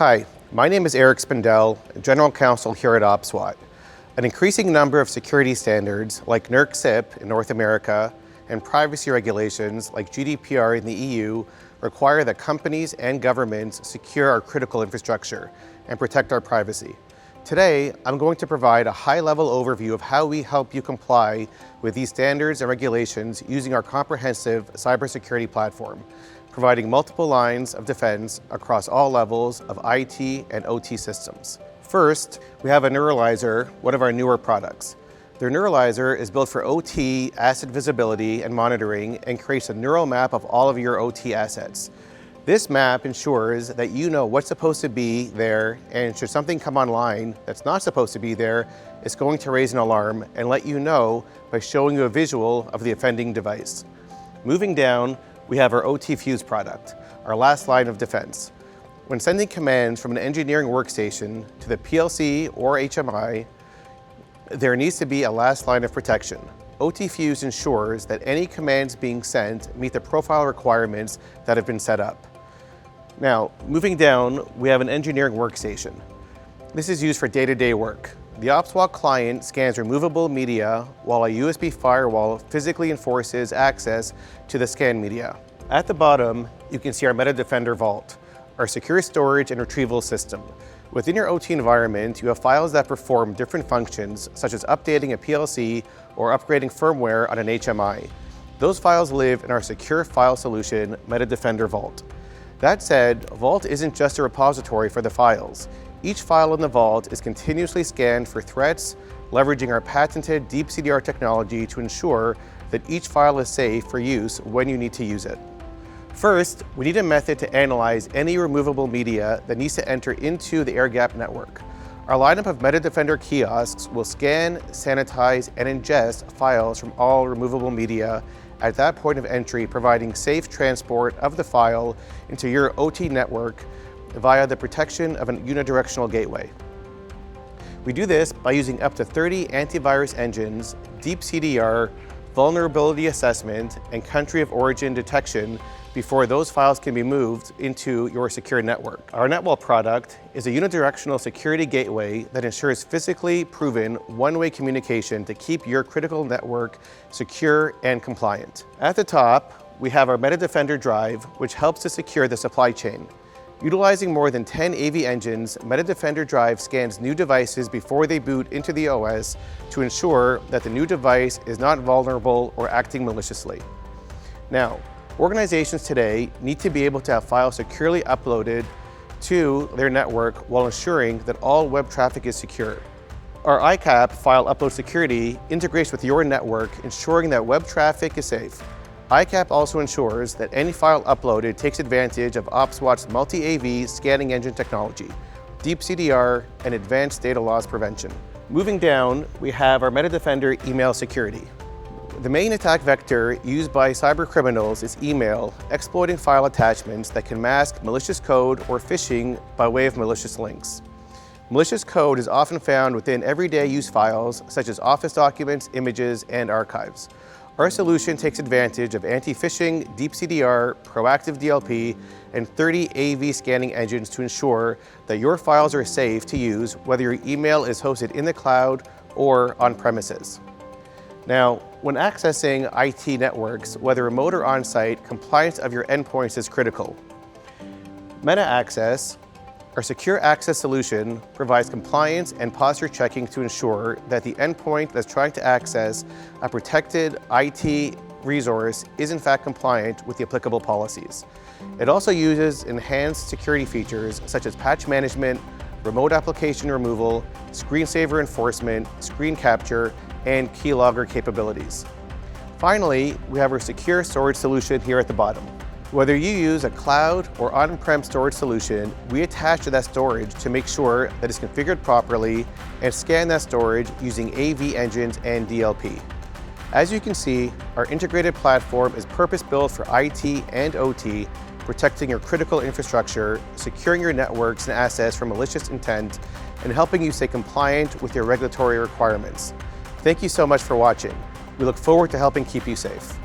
Hi, my name is Eric Spindel, General Counsel here at OPSWAT. An increasing number of security standards like NERC-CIP in North America and privacy regulations like GDPR in the EU require that companies and governments secure our critical infrastructure and protect our privacy. Today, I'm going to provide a high-level overview of how we help you comply with these standards and regulations using our comprehensive cybersecurity platform, providing multiple lines of defense across all levels of IT and OT systems. First, we have a Neuralizer, one of our newer products. The Neuralizer is built for OT asset visibility and monitoring and creates a neural map of all of your OT assets. This map ensures that you know what's supposed to be there, and should something come online that's not supposed to be there, it's going to raise an alarm and let you know by showing you a visual of the offending device. Moving down, we have our OT Fuse product, our last line of defense. When sending commands from an engineering workstation to the PLC or HMI, there needs to be a last line of protection. OT Fuse ensures that any commands being sent meet the profile requirements that have been set up. Now, moving down, we have an engineering workstation. This is used for day-to-day work. The OPSWAT client scans removable media while a USB firewall physically enforces access to the scanned media. At the bottom, you can see our MetaDefender Vault, our secure storage and retrieval system. Within your OT environment, you have files that perform different functions, such as updating a PLC or upgrading firmware on an HMI. Those files live in our secure file solution, MetaDefender Vault. That said, Vault isn't just a repository for the files. Each file in the Vault is continuously scanned for threats, leveraging our patented deep CDR technology to ensure that each file is safe for use when you need to use it. First, we need a method to analyze any removable media that needs to enter into the air-gapped network. Our lineup of MetaDefender kiosks will scan, sanitize, and ingest files from all removable media at that point of entry, providing safe transport of the file into your OT network via the protection of a unidirectional gateway. We do this by using up to 30 antivirus engines, deep CDR, vulnerability assessment, and country of origin detection before those files can be moved into your secure network. Our NetWall product is a unidirectional security gateway that ensures physically proven one-way communication to keep your critical network secure and compliant. At the top, we have our MetaDefender drive, which helps to secure the supply chain. Utilizing more than 10 AV engines, MetaDefender Drive scans new devices before they boot into the OS to ensure that the new device is not vulnerable or acting maliciously. Now, organizations today need to be able to have files securely uploaded to their network while ensuring that all web traffic is secure. Our ICAP file upload security integrates with your network, ensuring that web traffic is safe. ICAP also ensures that any file uploaded takes advantage of OPSWAT's multi-AV scanning engine technology, deep CDR, and advanced data loss prevention. Moving down, we have our MetaDefender email security. The main attack vector used by cyber criminals is email, exploiting file attachments that can mask malicious code or phishing by way of malicious links. Malicious code is often found within everyday use files such as Office documents, images, and archives. Our solution takes advantage of anti-phishing, deep CDR, proactive DLP, and 30 AV scanning engines to ensure that your files are safe to use whether your email is hosted in the cloud or on premises. Now, when accessing IT networks, whether remote or on-site, compliance of your endpoints is critical. MetaAccess, our secure access solution, provides compliance and posture checking to ensure that the endpoint that's trying to access a protected IT resource is in fact compliant with the applicable policies. It also uses enhanced security features such as patch management, remote application removal, screensaver enforcement, screen capture, and keylogger capabilities. Finally, we have our secure storage solution here at the bottom. Whether you use a cloud or on-prem storage solution, we attach to that storage to make sure that it's configured properly and scan that storage using AV engines and DLP. As you can see, our integrated platform is purpose-built for IT and OT, protecting your critical infrastructure, securing your networks and assets from malicious intent, and helping you stay compliant with your regulatory requirements. Thank you so much for watching. We look forward to helping keep you safe.